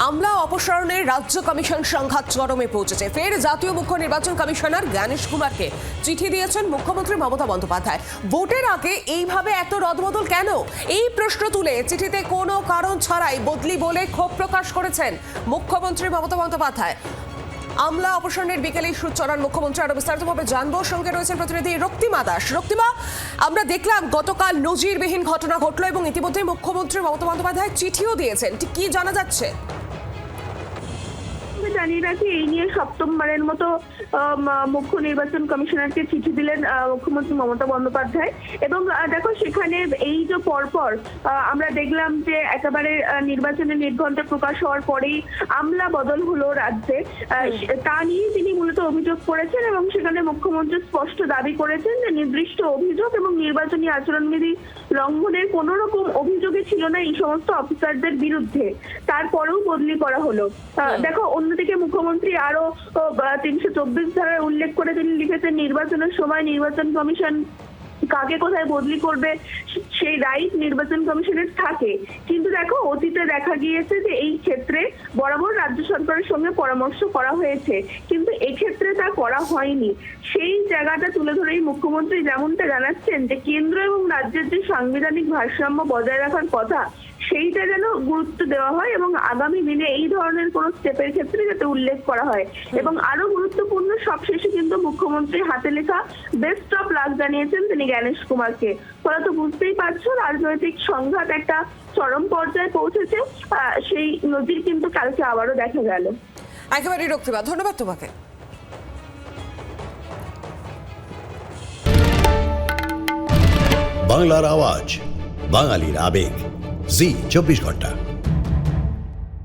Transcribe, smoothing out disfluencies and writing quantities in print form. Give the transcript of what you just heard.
আমলা অপসারণের রাজ্য কমিশন সংঘাত চরমে পৌঁছেছে। ফের জাতীয় মুখ্য নির্বাচন কমিশনার জ্ঞানেশ কুমারকে চিঠি দিয়েছেন মুখ্যমন্ত্রী মমতা বন্দ্যোপাধ্যায়। ভোটের আগে এইভাবে এত রদবদল কেন, এই প্রশ্ন তুলে চিঠিতে কোনো কারণ ছাড়াই বদলি বলে ক্ষোভ প্রকাশ করেছেন মুখ্যমন্ত্রী মমতা বন্দ্যোপাধ্যায়। আমলা অপসারণের বিকেলে সুর চড়ান মুখ্যমন্ত্রী। আরো বিস্তারিতভাবে জানবো, সঙ্গে রয়েছেন প্রতিনিধি রক্তিমা দাস। রক্তিমা, আমরা দেখলাম গতকাল নজিরবিহীন ঘটনা ঘটলো এবং ইতিমধ্যে মুখ্যমন্ত্রী মমতা বন্দ্যোপাধ্যায় চিঠিও দিয়েছেন, ঠিক কি জানা যাচ্ছে? জানিয়ে রাখি, এই নিয়ে সপ্তমবারের মতো মুখ্য নির্বাচন কমিশনারকে চিঠি দিলেন মুখ্যমন্ত্রী মমতা বন্দ্যোপাধ্যায়। এবং দেখো, সেখানে এই যে পরপর আমরা দেখলাম যে একেবারে নির্বাচনের নির্ঘণ্টে প্রকাশ হওয়ার পরেই আমলা বদল হলো রাজ্যে, তা নিয়ে তিনি মূলত অভিযোগ করেছেন এবং সেখানে মুখ্যমন্ত্রী স্পষ্ট দাবি করেছেন যে নির্দিষ্ট অভিযোগ এবং নির্বাচনী আচরণবিধি লঙ্ঘনের কোন রকম অভিযোগে ছিল না এই সমস্ত অফিসারদের বিরুদ্ধে, তারপরেও বদলি করা হলো। দেখো, অন্যদিকে মুখ্যমন্ত্রী আরো 324 ধারায় উল্লেখ করে তিনি লিখেছেন, নির্বাচনের সময় নির্বাচন কমিশন কাকে কোথায় বদলি করবে সেই রাইট নির্বাচন কমিশনের থাকে। কিন্তু দেখো, অতীতে দেখা গিয়েছে যে এই ক্ষেত্রে বরাবর রাজ্য সরকারের সঙ্গে পরামর্শ করা হয়েছে, কিন্তু এক্ষেত্রে তা করা হয়নি। সেই জায়গাটা তুলে ধরেই মুখ্যমন্ত্রী যেমনটা জানাচ্ছেন যে কেন্দ্র এবং রাজ্যের যে সাংবিধানিক ভারসাম্য বজায় রাখার কথা, সেইটা যেন গুরুত্ব দেওয়া হয় এবং আগামী দিনে এই ধরনের কোন স্টেপের ক্ষেত্রে যাতে উল্লেখ করা হয়। এবং আরো গুরুত্বপূর্ণ, সবশেষে কিন্তু মুখ্যমন্ত্রী হাতে লেখা বেস্ট অফ লাক জানিয়েছেন তিনি জ্ঞানেশ কুমারকে। ফলত বুঝতেই পারছো, রাজনৈতিক সংঘাত একটা চরম পর্যায়ে পৌঁছেছে। সেই নজির কিন্তু কালকে আবারও দেখা গেল। একেবারেই রক্তিমা, ধন্যবাদ তোমাকে। বাংলার আওয়াজ, বাঙালির আবেগ, জি 24 ঘন্টা।